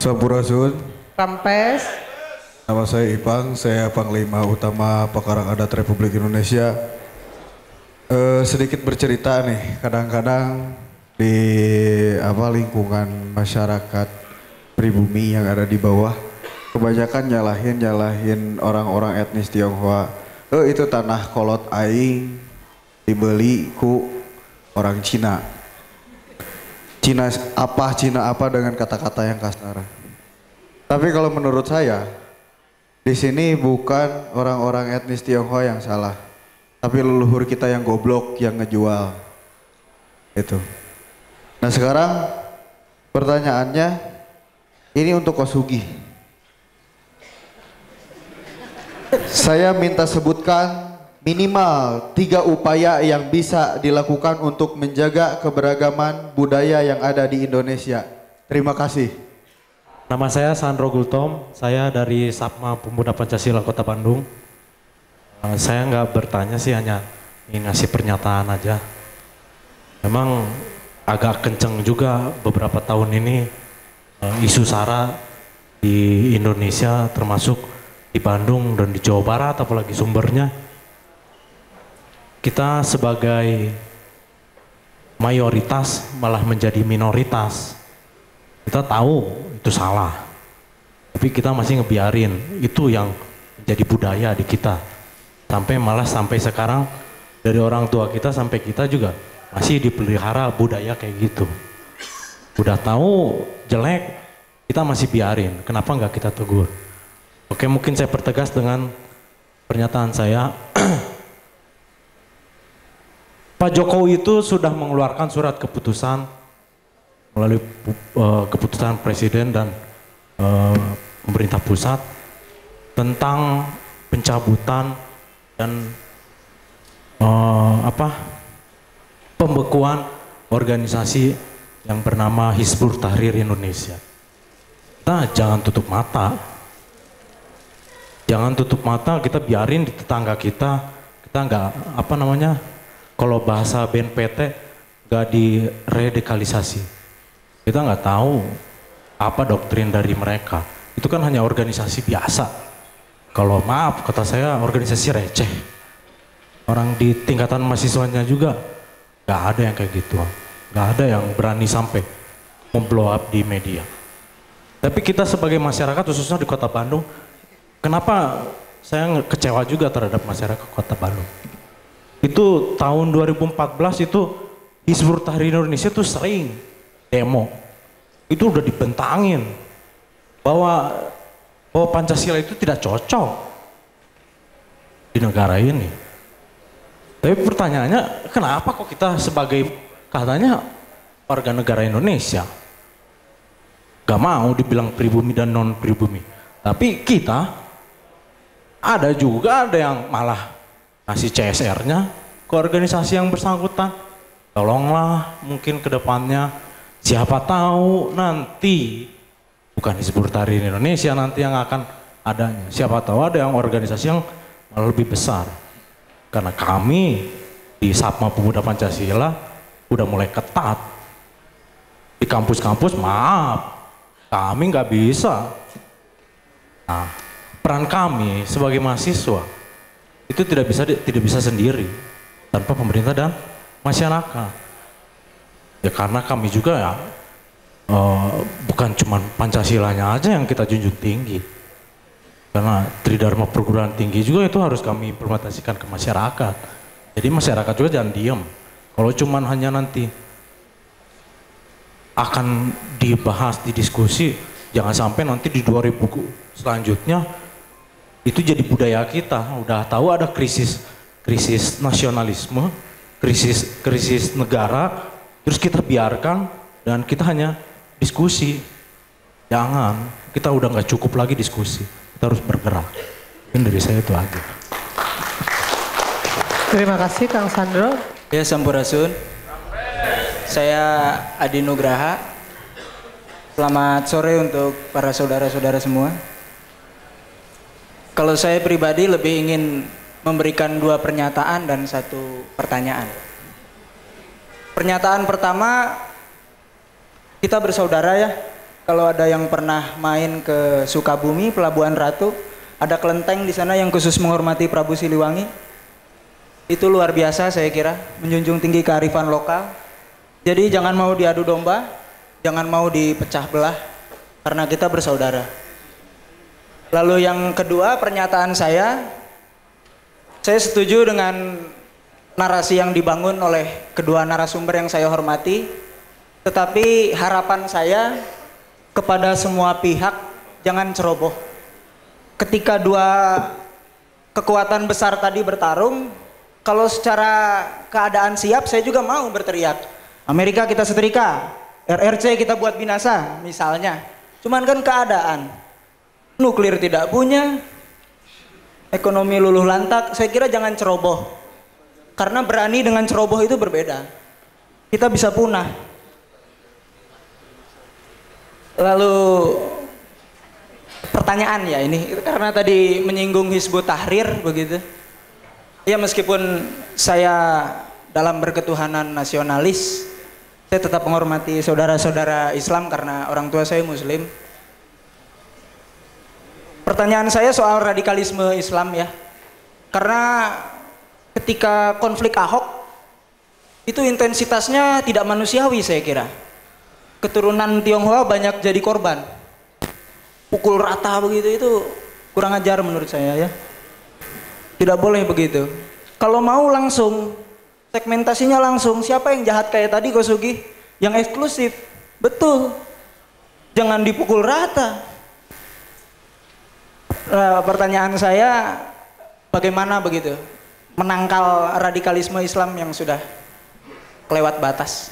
Sampurasun. Rampes. Nama saya Ipang, saya Panglima Utama Pakarang Adat Republik Indonesia. Sedikit bercerita nih, kadang-kadang di lingkungan masyarakat pribumi yang ada di bawah, kebanyakan nyalahin orang-orang etnis Tionghoa. Itu tanah kolot aing dibeli ku orang Cina. Cina apa dengan kata-kata yang kasar. Tapi kalau menurut saya, di sini bukan orang-orang etnis Tionghoa yang salah, tapi leluhur kita yang goblok yang ngejual. Itu. Nah sekarang pertanyaannya, ini untuk Kosugi. Saya minta sebutkan minimal 3 upaya yang bisa dilakukan untuk menjaga keberagaman budaya yang ada di Indonesia. Terima kasih. Nama saya Sandro Gultom, saya dari Sapma Pemuda Pancasila Kota Bandung. Saya nggak bertanya sih, hanya ingin ngasih pernyataan aja. Memang agak kenceng juga beberapa tahun ini isu SARA di Indonesia, termasuk di Bandung dan di Jawa Barat, apalagi sumbernya. Kita sebagai mayoritas malah menjadi minoritas. Kita tahu itu salah, tapi kita masih ngebiarin. Itu yang menjadi budaya di kita. Sampai sekarang dari orang tua kita sampai kita juga masih dipelihara budaya kayak gitu. Udah tahu jelek, kita masih biarin. Kenapa nggak kita tegur? Oke, mungkin saya pertegas dengan pernyataan saya. Pak Jokowi itu sudah mengeluarkan surat keputusan melalui keputusan Presiden dan pemerintah pusat tentang pencabutan dan pembekuan organisasi yang bernama Hizbut Tahrir Indonesia. Kita jangan tutup mata. Jangan tutup mata, kita biarin di tetangga kita nggak kalau bahasa BNPT nggak diradikalisasi. Kita nggak tahu apa doktrin dari mereka. Itu kan hanya organisasi biasa. Kalau maaf kata saya, organisasi receh. Orang di tingkatan mahasiswanya juga nggak ada yang kayak gitu. Nggak ada yang berani sampai memblow up di media. Tapi kita sebagai masyarakat khususnya di Kota Bandung, kenapa saya kecewa juga terhadap masyarakat Kota Bandung. Itu tahun 2014 itu Hizbut Tahrir Indonesia tuh sering demo. Itu udah dibentangin bahwa Pancasila itu tidak cocok di negara ini. Tapi pertanyaannya, kenapa kok kita sebagai katanya warga negara Indonesia gak mau dibilang pribumi dan non pribumi. Tapi kita ada yang malah kasih CSR-nya ke organisasi yang bersangkutan. Tolonglah mungkin ke depannya, siapa tahu nanti bukan Hizbut Tahrir Indonesia nanti yang akan adanya. Siapa tahu ada yang organisasi yang malah lebih besar. Karena kami di Sapma Pemuda Pancasila udah mulai ketat. Di kampus-kampus maaf, kami nggak bisa. Nah, peran kami sebagai mahasiswa itu tidak bisa sendiri tanpa pemerintah dan masyarakat. Ya karena kami juga ya bukan cuma Pancasilanya aja yang kita junjung tinggi. Karena Tridharma perguruan tinggi juga itu harus kami implementasikan ke masyarakat. Jadi masyarakat juga jangan diem. Kalau cuma hanya nanti akan dibahas di diskusi, jangan sampai nanti di 2000 selanjutnya itu jadi budaya kita. Udah tahu ada krisis nasionalisme, krisis negara, terus kita biarkan dan kita hanya diskusi. Jangan, kita udah nggak cukup lagi diskusi, kita harus bergerak. Mungkin dari saya itu aja. Terima kasih Kang Sandro. Ya, Sampurasun. Saya Adi Nugraha. Selamat sore untuk para saudara-saudara semua. Kalau saya pribadi lebih ingin memberikan 2 pernyataan dan 1 pertanyaan. Pernyataan pertama, kita bersaudara ya. Kalau ada yang pernah main ke Sukabumi, Pelabuhan Ratu, ada kelenteng di sana yang khusus menghormati Prabu Siliwangi. Itu luar biasa saya kira, menjunjung tinggi kearifan lokal. Jadi jangan mau diadu domba, jangan mau dipecah belah, karena kita bersaudara. Lalu yang kedua, pernyataan saya setuju dengan narasi yang dibangun oleh kedua narasumber yang saya hormati. Tetapi harapan saya kepada semua pihak, jangan ceroboh. Ketika dua kekuatan besar tadi bertarung, kalau secara keadaan siap, saya juga mau berteriak. Amerika kita setrika, RRC kita buat binasa, misalnya. Cuman kan keadaan, nuklir tidak punya, ekonomi luluh lantak, saya kira jangan ceroboh. Karena berani dengan ceroboh itu berbeda. Kita bisa punah. Lalu pertanyaan ya ini, karena tadi menyinggung Hizbut Tahrir begitu. Ya meskipun saya dalam berketuhanan nasionalis, saya tetap menghormati saudara-saudara Islam karena orang tua saya Muslim. Pertanyaan saya soal radikalisme Islam ya. Karena ketika konflik Ahok, itu intensitasnya tidak manusiawi saya kira. Keturunan Tionghoa banyak jadi korban. Pukul rata begitu, itu kurang ajar menurut saya ya. Tidak boleh begitu. Kalau mau langsung, segmentasinya langsung, siapa yang jahat kayak tadi Kosugi? Yang eksklusif, betul. Jangan dipukul rata. Pertanyaan saya, bagaimana begitu menangkal radikalisme Islam yang sudah kelewat batas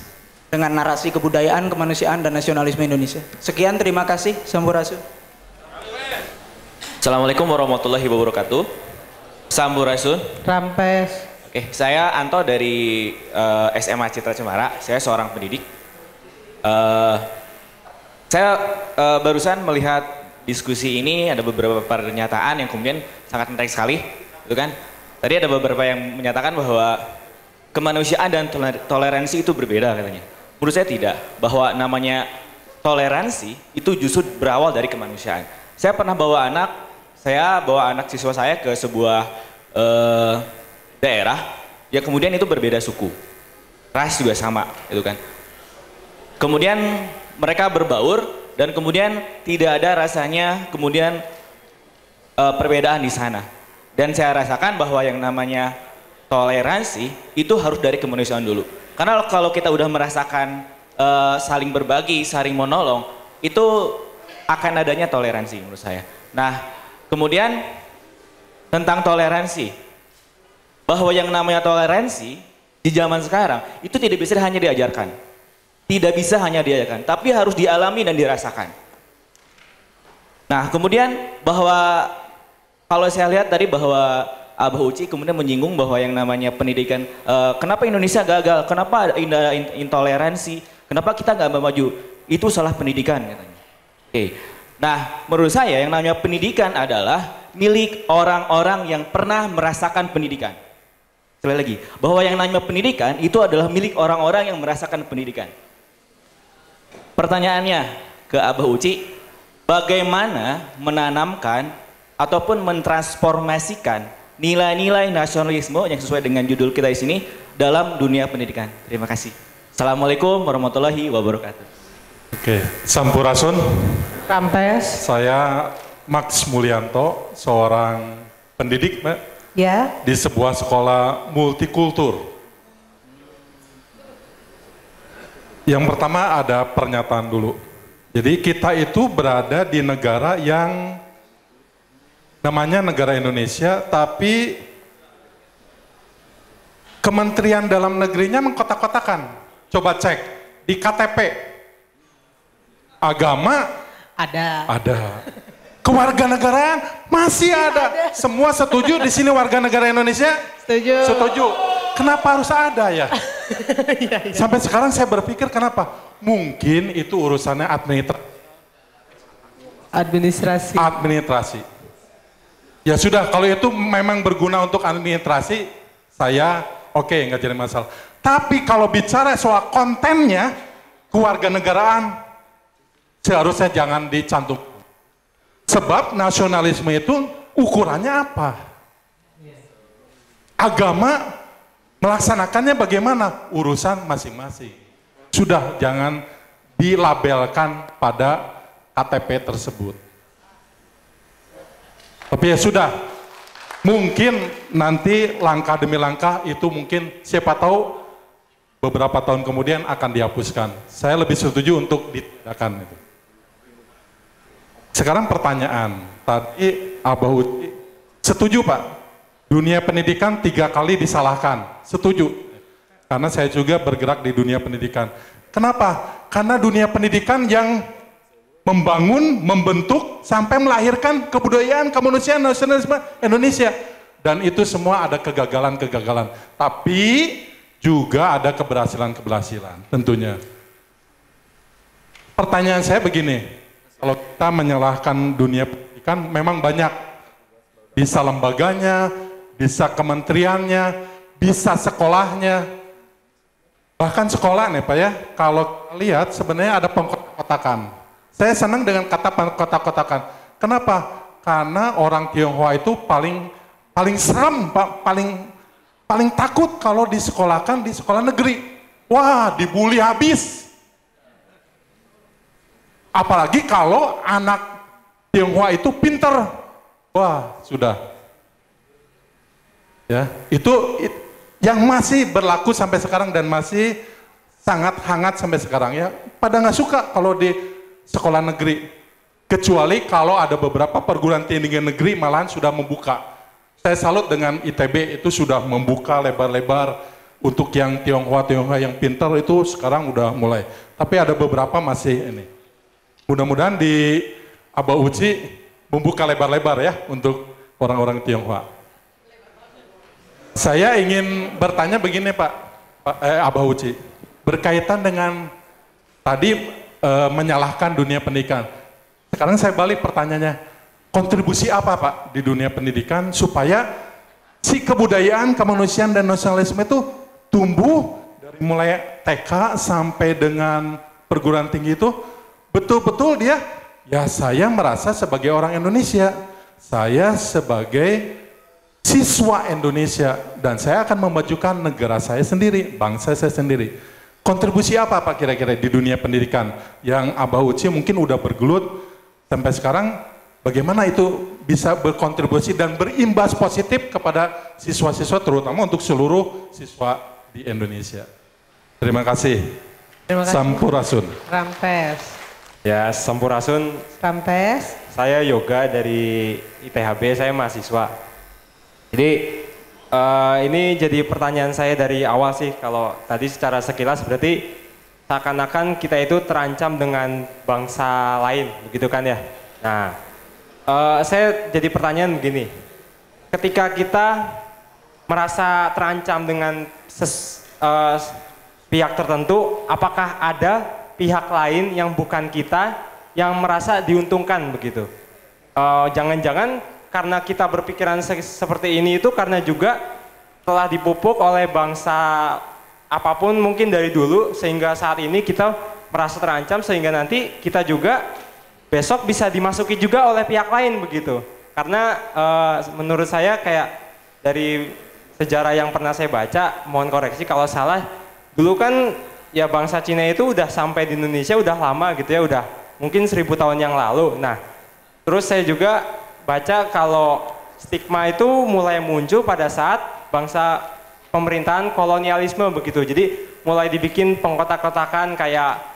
dengan narasi kebudayaan, kemanusiaan, dan nasionalisme Indonesia. Sekian, terima kasih. Sampurasun. Assalamualaikum warahmatullahi wabarakatuh. Sampurasun. Rampes. Oke, saya Anto dari SMA Citra Cemara. Saya seorang pendidik. Saya barusan melihat diskusi ini, ada beberapa pernyataan yang kemudian sangat menarik sekali, gitu kan? Tadi ada beberapa yang menyatakan bahwa kemanusiaan dan toleransi itu berbeda katanya. Menurut saya tidak, bahwa namanya toleransi itu justru berawal dari kemanusiaan. Saya pernah bawa anak siswa saya ke sebuah daerah, ya kemudian itu berbeda suku, ras juga sama, gitu kan. Kemudian mereka berbaur dan kemudian tidak ada rasanya kemudian perbedaan di sana. Dan saya rasakan bahwa yang namanya toleransi itu harus dari kemanusiaan dulu. Karena kalau kita udah merasakan saling berbagi, saling menolong, itu akan adanya toleransi menurut saya. Nah, kemudian tentang toleransi, bahwa yang namanya toleransi di zaman sekarang itu tidak bisa hanya diajarkan. Tidak bisa hanya diajarkan, tapi harus dialami dan dirasakan. Nah, kemudian bahwa kalau saya lihat tadi bahwa Abah Uci kemudian menyinggung bahwa yang namanya pendidikan, kenapa Indonesia gagal, kenapa ada intoleransi, kenapa kita nggak maju, itu salah pendidikan katanya. Oke. Nah, menurut saya yang namanya pendidikan adalah milik orang-orang yang pernah merasakan pendidikan. Sekali lagi, bahwa yang namanya pendidikan itu adalah milik orang-orang yang merasakan pendidikan. Pertanyaannya ke Abah Uci, bagaimana menanamkan ataupun mentransformasikan nilai-nilai nasionalisme yang sesuai dengan judul kita di sini dalam dunia pendidikan. Terima kasih. Assalamualaikum warahmatullahi wabarakatuh. Oke, Sampurasun. Rampes. Saya Max Mulyanto, seorang pendidik, Mbak, Ya. di sebuah sekolah multikultur. Yang pertama ada pernyataan dulu. Jadi kita itu berada di negara yang namanya negara Indonesia, tapi Kementerian Dalam Negerinya mengkotak-kotakan. Coba cek di KTP. Agama ada. Kewarganegaraan masih ada. Semua setuju di sini warga negara Indonesia? Setuju. Setuju. Kenapa harus ada ya? Sampai sekarang saya berpikir kenapa? Mungkin itu urusannya administrasi. Ya sudah, kalau itu memang berguna untuk administrasi, saya oke, nggak jadi masalah. Tapi kalau bicara soal kontennya, kewarganegaraan, seharusnya jangan dicantum. Sebab nasionalisme itu ukurannya apa? Agama melaksanakannya bagaimana? Urusan masing-masing. Sudah jangan dilabelkan pada KTP tersebut. Tapi ya sudah, mungkin nanti langkah demi langkah itu mungkin siapa tahu beberapa tahun kemudian akan dihapuskan. Saya lebih setuju untuk ditindakkan itu. Sekarang pertanyaan, tadi Abah Uci setuju Pak, dunia pendidikan 3 kali disalahkan, setuju. Karena saya juga bergerak di dunia pendidikan. Kenapa? Karena dunia pendidikan yang membangun, membentuk, sampai melahirkan kebudayaan, kemanusiaan, nasionalisme Indonesia. Dan itu semua ada kegagalan-kegagalan. Tapi juga ada keberhasilan-keberhasilan tentunya. Pertanyaan saya begini, kalau kita menyalahkan dunia pendidikan memang banyak. Bisa lembaganya, bisa kementeriannya, bisa sekolahnya. Bahkan sekolah nih Pak ya, kalau lihat sebenarnya ada pengkotak-kotakan. Saya senang dengan kata pengkotak-kotakan. Kenapa? Karena orang Tionghoa itu paling serem Pak, paling takut kalau disekolahkan di sekolah negeri. Wah, dibully habis. Apalagi kalau anak Tionghoa itu pinter. Wah, sudah. Ya, itu yang masih berlaku sampai sekarang dan masih sangat hangat sampai sekarang ya. Pada nggak suka kalau di sekolah negeri. Kecuali kalau ada beberapa perguruan tinggi negeri malahan sudah membuka. Saya salut dengan ITB itu sudah membuka lebar-lebar untuk yang Tionghoa yang pintar itu sekarang udah mulai. Tapi ada beberapa masih ini. Mudah-mudahan di Abah Uci membuka lebar-lebar ya untuk orang-orang Tionghoa. Saya ingin bertanya begini Pak Abah Uci, berkaitan dengan tadi menyalahkan dunia pendidikan. Sekarang saya balik pertanyaannya. Kontribusi apa Pak di dunia pendidikan supaya si kebudayaan, kemanusiaan dan nasionalisme itu tumbuh dari mulai TK sampai dengan perguruan tinggi itu betul-betul dia, ya saya merasa sebagai orang Indonesia, saya sebagai siswa Indonesia dan saya akan memajukan negara saya sendiri, bangsa saya sendiri. Kontribusi apa Pak kira-kira di dunia pendidikan yang Abah Uci mungkin udah bergelut sampai sekarang? Bagaimana itu bisa berkontribusi dan berimbas positif kepada siswa-siswa terutama untuk seluruh siswa di Indonesia. Terima kasih. Terima kasih. Sampurasun. Rampes. Ya, Sampurasun. Rampes. Saya Yoga dari ITHB, saya mahasiswa. Jadi ini jadi pertanyaan saya dari awal sih. Kalau tadi secara sekilas berarti seakan-akan kita itu terancam dengan bangsa lain, begitu kan ya? Nah, saya jadi pertanyaan begini, ketika kita merasa terancam dengan pihak tertentu, apakah ada pihak lain yang bukan kita yang merasa diuntungkan begitu? Jangan-jangan karena kita berpikiran seperti ini itu karena juga telah dipupuk oleh bangsa apapun mungkin dari dulu sehingga saat ini kita merasa terancam sehingga nanti kita juga besok bisa dimasuki juga oleh pihak lain begitu. Karena menurut saya kayak dari sejarah yang pernah saya baca, mohon koreksi kalau salah, dulu kan ya bangsa Cina itu udah sampai di Indonesia udah lama gitu ya, udah mungkin 1000 tahun yang lalu. Nah, terus saya juga baca kalau stigma itu mulai muncul pada saat bangsa pemerintahan kolonialisme begitu. Jadi mulai dibikin pengkotak-kotakan kayak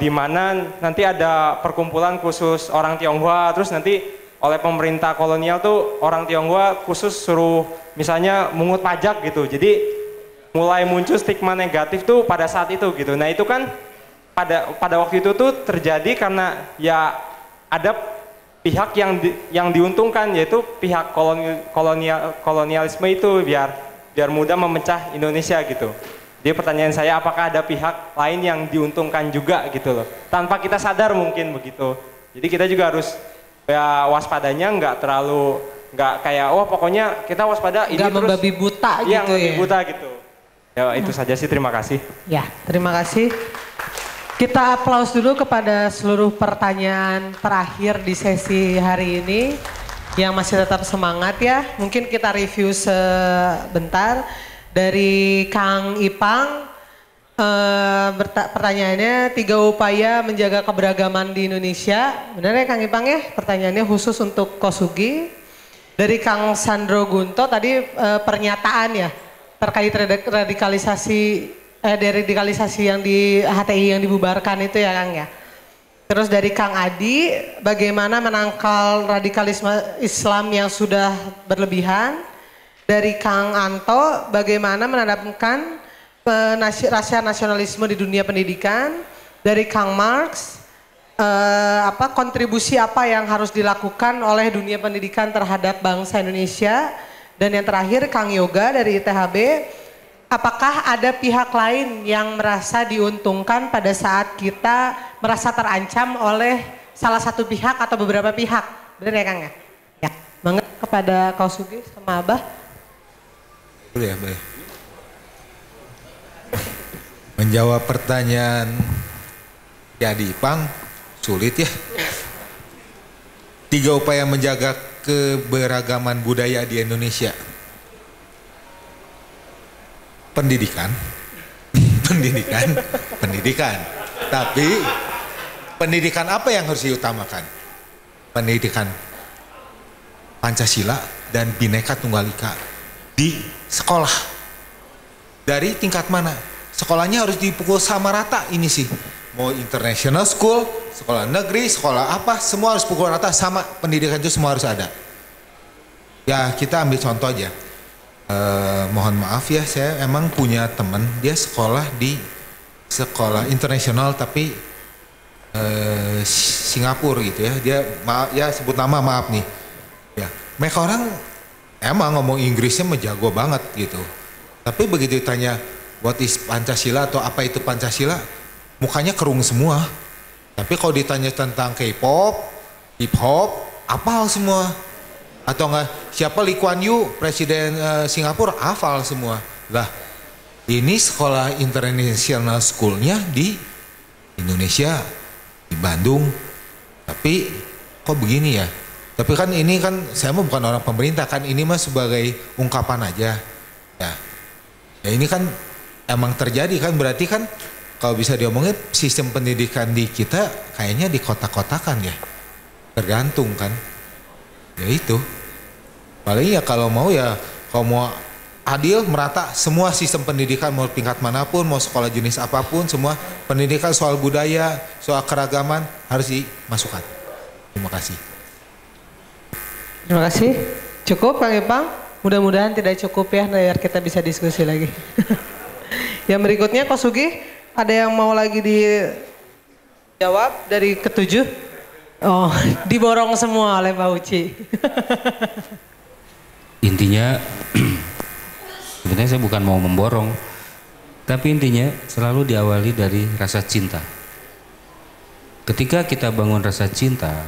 di mana nanti ada perkumpulan khusus orang Tionghoa, terus nanti oleh pemerintah kolonial tuh orang Tionghoa khusus suruh misalnya mungut pajak gitu. Jadi mulai muncul stigma negatif tuh pada saat itu gitu. Nah itu kan pada waktu itu tuh terjadi karena ya ada pihak yang diuntungkan yaitu pihak kolonialisme itu biar mudah memecah Indonesia gitu. Jadi pertanyaan saya apakah ada pihak lain yang diuntungkan juga gitu loh. Tanpa kita sadar mungkin begitu. Jadi kita juga harus ya waspadanya nggak kayak wah pokoknya kita waspada ini terus. Nggak membabi buta gitu ya. Membabi buta gitu. Ya itu saja sih, terima kasih. Ya terima kasih. Kita aplaus dulu kepada seluruh pertanyaan terakhir di sesi hari ini yang masih tetap semangat ya. Mungkin kita review sebentar dari Kang Ipang. Pertanyaannya 3 upaya menjaga keberagaman di Indonesia. Benar ya Kang Ipang ya? Pertanyaannya khusus untuk Kosugi. Dari Kang Sandro Gunto tadi pernyataan ya terkait radikalisasi deradikalisasi yang di HTI yang dibubarkan itu ya Kang ya. Terus dari Kang Adi, bagaimana menangkal radikalisme Islam yang sudah berlebihan. Dari Kang Anto, bagaimana menanamkan rasa nasionalisme di dunia pendidikan. Dari Kang Marx, kontribusi apa yang harus dilakukan oleh dunia pendidikan terhadap bangsa Indonesia. Dan yang terakhir Kang Yoga dari ITHB, apakah ada pihak lain yang merasa diuntungkan pada saat kita merasa terancam oleh salah satu pihak atau beberapa pihak? Benar ya Kang ya? Ya, banget kepada Kosugi sama Abah. Boleh ya, boleh. Menjawab pertanyaan Yadi Ipang sulit ya. 3 upaya menjaga keberagaman budaya di Indonesia. Pendidikan. Tapi pendidikan apa yang harus diutamakan? Pendidikan Pancasila dan Bhinneka Tunggal Ika di sekolah. Dari tingkat mana? Sekolahnya harus dipukul sama rata ini sih. Mau international school, sekolah negeri, sekolah apa, semua harus pukul rata sama. Pendidikan itu semua harus ada. Ya kita ambil contoh aja. Mohon maaf ya, saya emang punya teman dia sekolah di sekolah internasional tapi Singapura gitu ya. Dia ya sebut nama maaf nih. Ya, mereka orang emang ngomong Inggrisnya menjago banget gitu. Tapi begitu ditanya what is Pancasila atau apa itu Pancasila, mukanya kerung semua. Tapi kalau ditanya tentang K-pop, hip hop, apal semua. Atau enggak siapa Lee Kuan Yew presiden Singapura hafal semua. Lah ini sekolah international schoolnya di Indonesia di Bandung. Tapi kok begini ya? Tapi kan ini kan saya mah bukan orang pemerintah kan, ini mah sebagai ungkapan aja. Ya ini kan emang terjadi kan, berarti kan kalau bisa diomongin sistem pendidikan di kita kayaknya di kotak-kotakan ya. Tergantung kan. Ya itu. Paling ya kalau mau adil, merata, semua sistem pendidikan mau tingkat manapun, mau sekolah jenis apapun, semua pendidikan soal budaya, soal keragaman harus dimasukkan. Terima kasih. Terima kasih. Cukup Kang Ipang? Mudah-mudahan tidak cukup ya, biar kita bisa diskusi lagi. Yang berikutnya Kosugi, ada yang mau lagi dijawab dari ketujuh? Oh, diborong semua oleh Pak Uci. Intinya sebenarnya saya bukan mau memborong, tapi intinya selalu diawali dari rasa cinta. Ketika kita bangun rasa cinta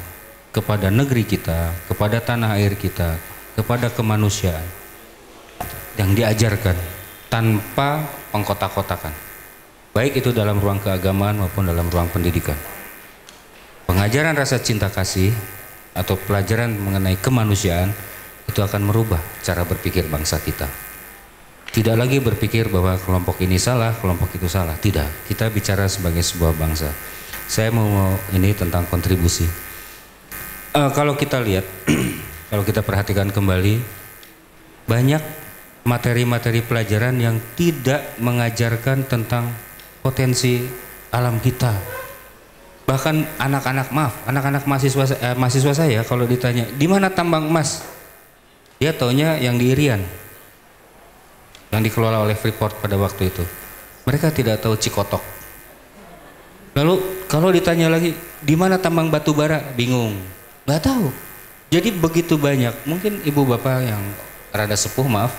kepada negeri kita, kepada tanah air kita, kepada kemanusiaan yang diajarkan tanpa pengkotak-kotakan, baik itu dalam ruang keagamaan maupun dalam ruang pendidikan. Pengajaran rasa cinta kasih atau pelajaran mengenai kemanusiaan itu akan merubah cara berpikir bangsa kita. Tidak lagi berpikir bahwa kelompok ini salah, kelompok itu salah. Tidak, kita bicara sebagai sebuah bangsa. Saya mau ini tentang kontribusi. Kalau kita lihat, kalau kita perhatikan kembali, banyak materi-materi pelajaran yang tidak mengajarkan tentang potensi alam kita. Bahkan anak-anak mahasiswa saya kalau ditanya, di mana tambang emas? Dia taunya yang di Irian, yang dikelola oleh Freeport pada waktu itu. Mereka tidak tahu Cikotok. Lalu kalau ditanya lagi, di mana tambang batu bara? Bingung, nggak tahu. Jadi begitu banyak. Mungkin ibu bapak yang rada sepuh, maaf,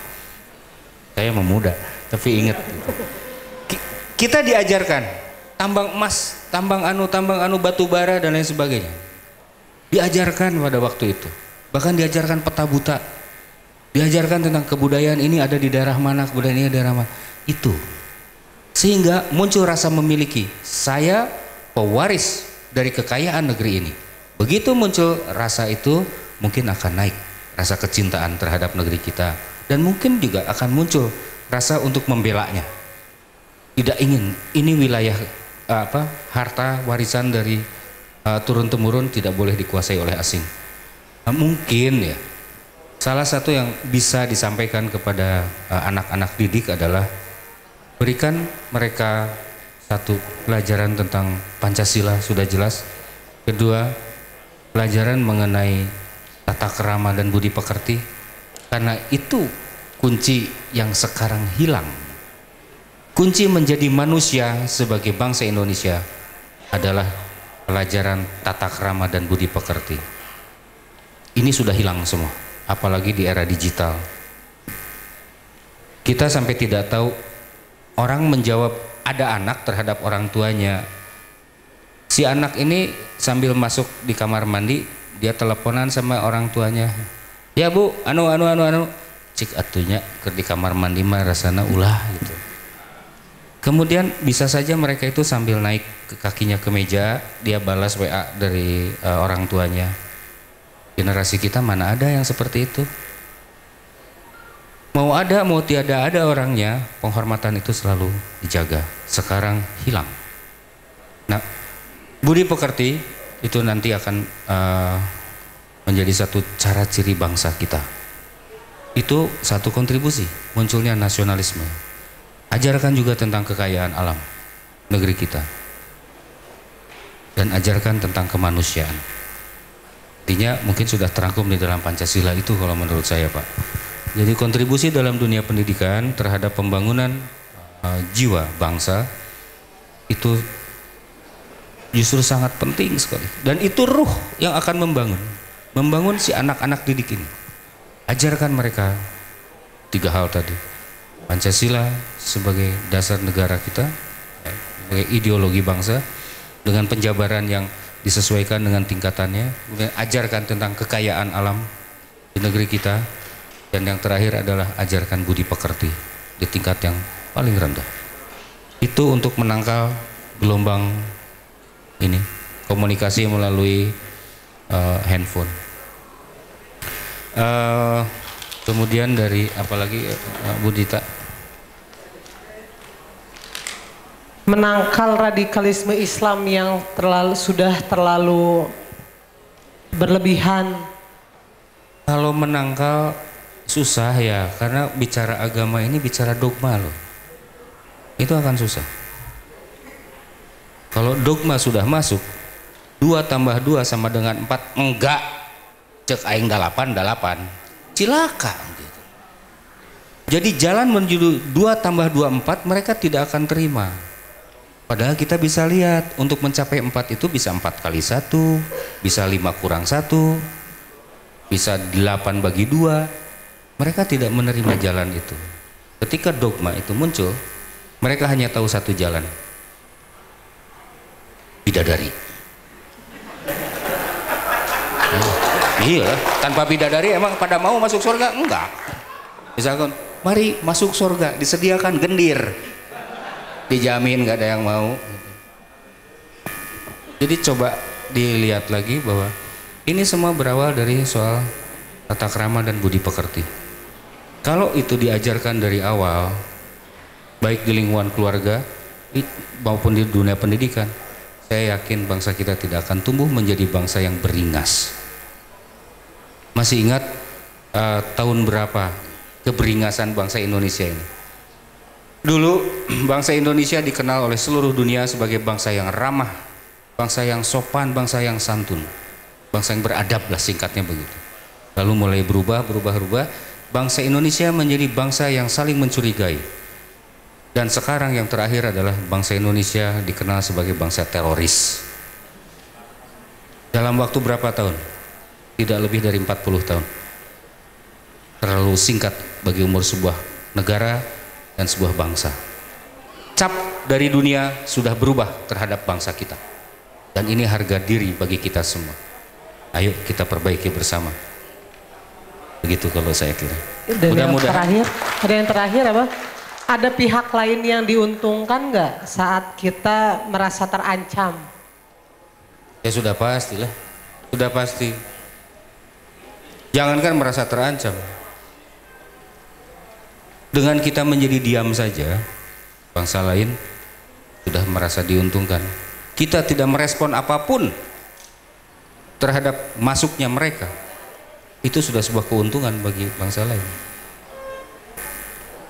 saya memuda, tapi ingat, kita diajarkan tambang emas, tambang anu batu bara dan lain sebagainya. Diajarkan pada waktu itu. Bahkan diajarkan peta buta. Diajarkan tentang kebudayaan ini ada di daerah mana, kebudayaan ini daerah mana. Itu. Sehingga muncul rasa memiliki. Saya pewaris dari kekayaan negeri ini. Begitu muncul rasa itu, mungkin akan naik rasa kecintaan terhadap negeri kita, dan mungkin juga akan muncul rasa untuk membelanya. Tidak ingin ini wilayah harta warisan dari turun temurun tidak boleh dikuasai oleh asing. Mungkin ya salah satu yang bisa disampaikan kepada anak-anak didik adalah berikan mereka satu pelajaran tentang Pancasila, sudah jelas. Kedua, pelajaran mengenai tata krama dan budi pekerti, karena itu kunci yang sekarang hilang. Kunci menjadi manusia sebagai bangsa Indonesia adalah pelajaran tata krama dan budi pekerti. Ini sudah hilang semua, apalagi di era digital. Kita sampai tidak tahu, orang menjawab ada anak terhadap orang tuanya. Si anak ini sambil masuk di kamar mandi, dia teleponan sama orang tuanya. Ya bu, anu, cik atunya ke di kamar mandi mah rasana ulah gitu. Kemudian bisa saja mereka itu sambil naik ke kakinya ke meja, dia balas WA dari orang tuanya. Generasi kita mana ada yang seperti itu? Mau ada mau tiada ada orangnya, penghormatan itu selalu dijaga. Sekarang hilang. Nah, budi pekerti itu nanti akan menjadi satu cara ciri bangsa kita. Itu satu kontribusi munculnya nasionalisme. Ajarkan juga tentang kekayaan alam negeri kita, dan ajarkan tentang kemanusiaan. Artinya mungkin sudah terangkum di dalam Pancasila itu kalau menurut saya, Pak. Jadi kontribusi dalam dunia pendidikan terhadap pembangunan jiwa bangsa itu justru sangat penting sekali. Dan itu ruh yang akan membangun si anak-anak didik ini. Ajarkan mereka 3 hal tadi. Pancasila sebagai dasar negara kita, sebagai ideologi bangsa dengan penjabaran yang disesuaikan dengan tingkatannya. Kemudian ajarkan tentang kekayaan alam di negeri kita, dan yang terakhir adalah ajarkan budi pekerti di tingkat yang paling rendah. Itu untuk menangkal gelombang ini, komunikasi melalui handphone. Kemudian dari apalagi Bu Dita? Menangkal radikalisme Islam yang sudah terlalu berlebihan. Kalau menangkal susah ya, karena bicara agama ini bicara dogma loh. Itu akan susah. Kalau dogma sudah masuk, 2 tambah 2 sama dengan 4, enggak. Cek aing 8, cilaka gitu. Jadi jalan menuju 2 tambah 2 4, mereka tidak akan terima. Padahal kita bisa lihat, untuk mencapai 4 itu bisa 4 kali 1, bisa 5 kurang 1, bisa 8 bagi 2. Mereka tidak menerima jalan itu. Ketika dogma itu muncul, mereka hanya tahu satu jalan. Bidadari. Iya, tanpa bidadari emang pada mau masuk surga? Enggak. Misalkan, mari masuk surga, disediakan gendir. Dijamin gak ada yang mau. Jadi coba dilihat lagi bahwa ini semua berawal dari soal tata krama dan budi pekerti. Kalau itu diajarkan dari awal, baik di lingkungan keluarga maupun di dunia pendidikan, saya yakin bangsa kita tidak akan tumbuh menjadi bangsa yang beringas. Masih ingat tahun berapa keberingasan bangsa Indonesia ini? Dulu bangsa Indonesia dikenal oleh seluruh dunia sebagai bangsa yang ramah, bangsa yang sopan, bangsa yang santun, bangsa yang beradab lah singkatnya begitu. Lalu mulai berubah, bangsa Indonesia menjadi bangsa yang saling mencurigai. Dan sekarang yang terakhir adalah bangsa Indonesia dikenal sebagai bangsa teroris. Dalam waktu berapa tahun? Tidak lebih dari 40 tahun. Terlalu singkat bagi umur sebuah negara dan sebuah bangsa. Cap dari dunia sudah berubah terhadap bangsa kita. Dan ini harga diri bagi kita semua. Ayo kita perbaiki bersama. Begitu kalau saya kira. Mudah-mudahan. Ada yang terakhir apa? Ada pihak lain yang diuntungkan nggak saat kita merasa terancam Ya sudah pastilah, sudah pasti. Jangankan merasa terancam. Dengan kita menjadi diam saja, bangsa lain sudah merasa diuntungkan. Kita tidak merespon apapun terhadap masuknya mereka. Itu sudah sebuah keuntungan bagi bangsa lain.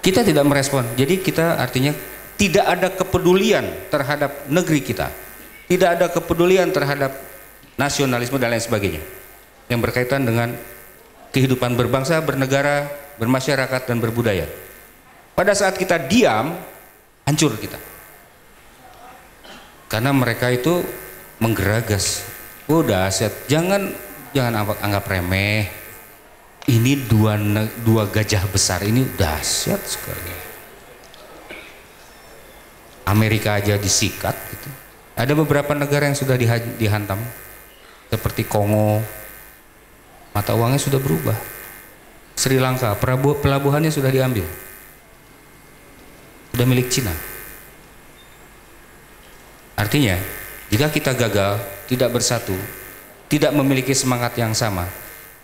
Kita tidak merespon, jadi kita artinya tidak ada kepedulian terhadap negeri kita. Tidak ada kepedulian terhadap nasionalisme dan lain sebagainya. Yang berkaitan dengan kehidupan berbangsa, bernegara, bermasyarakat, dan berbudaya. Pada saat kita diam, hancur kita. Karena mereka itu menggeragas. Udah aset, jangan anggap remeh. Ini dua gajah besar ini dahsyat sekali. Amerika aja disikat gitu. Ada beberapa negara yang sudah dihantam, seperti Kongo, mata uangnya sudah berubah. Sri Lanka, pelabuhannya sudah diambil, sudah milik Cina. Artinya, jika kita gagal, tidak bersatu, tidak memiliki semangat yang sama,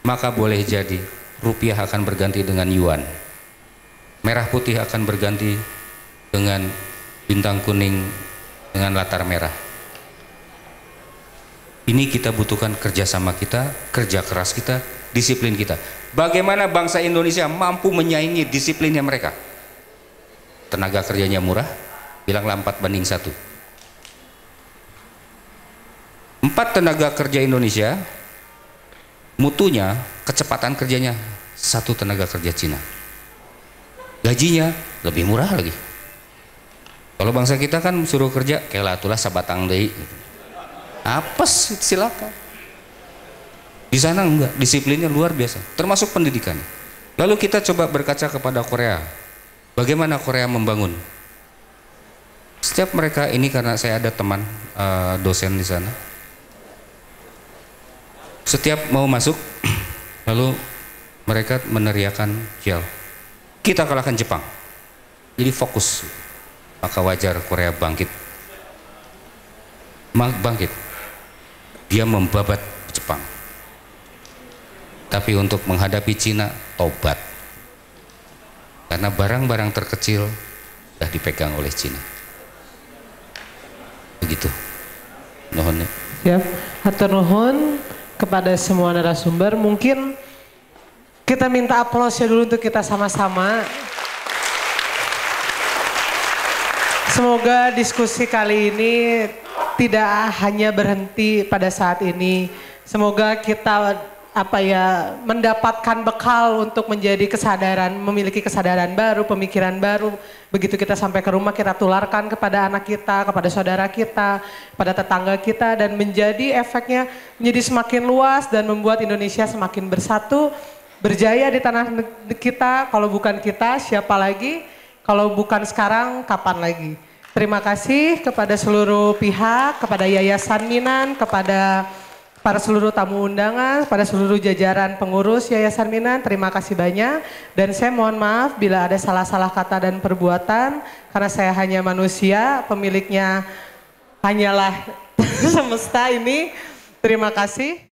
maka boleh jadi rupiah akan berganti dengan yuan, merah putih akan berganti dengan bintang kuning dengan latar merah. Ini kita butuhkan kerjasama kita, kerja keras kita, disiplin kita. Bagaimana bangsa Indonesia mampu menyaingi disiplinnya mereka? Tenaga kerjanya murah, bilanglah 4:1. 4 tenaga kerja Indonesia, mutunya, kecepatan kerjanya 1 tenaga kerja Cina. Gajinya lebih murah lagi. Kalau bangsa kita kan suruh kerja, kayak itulah sabatang deui. Apes, silakan. Di sana enggak, disiplinnya luar biasa, termasuk pendidikan. Lalu kita coba berkaca kepada Korea. Bagaimana Korea membangun? Setiap mereka ini, karena saya ada teman dosen di sana. Setiap mau masuk, lalu mereka meneriakan yel. Kita kalahkan Jepang. Jadi fokus. Maka wajar Korea bangkit. Bangkit. Dia membabat Jepang. Tapi untuk menghadapi Cina, tobat. Karena barang-barang terkecil sudah dipegang oleh Cina. Begitu. Nuhun. Ya, hatur nuhun kepada semua narasumber. Mungkin kita minta aplausnya dulu untuk kita sama-sama. Semoga diskusi kali ini tidak hanya berhenti pada saat ini. Semoga kita mendapatkan bekal untuk menjadi kesadaran, memiliki kesadaran baru, pemikiran baru. Begitu kita sampai ke rumah, kita tularkan kepada anak kita, kepada saudara kita, pada tetangga kita, dan menjadi efeknya menjadi semakin luas dan membuat Indonesia semakin bersatu, berjaya di tanah kita. Kalau bukan kita, siapa lagi? Kalau bukan sekarang, kapan lagi? Terima kasih kepada seluruh pihak, kepada Yayasan Minan, kepada para seluruh tamu undangan, pada seluruh jajaran pengurus Yayasan Minan, terima kasih banyak. Dan saya mohon maaf bila ada salah-salah kata dan perbuatan, karena saya hanya manusia, pemiliknya hanyalah semesta ini. Terima kasih.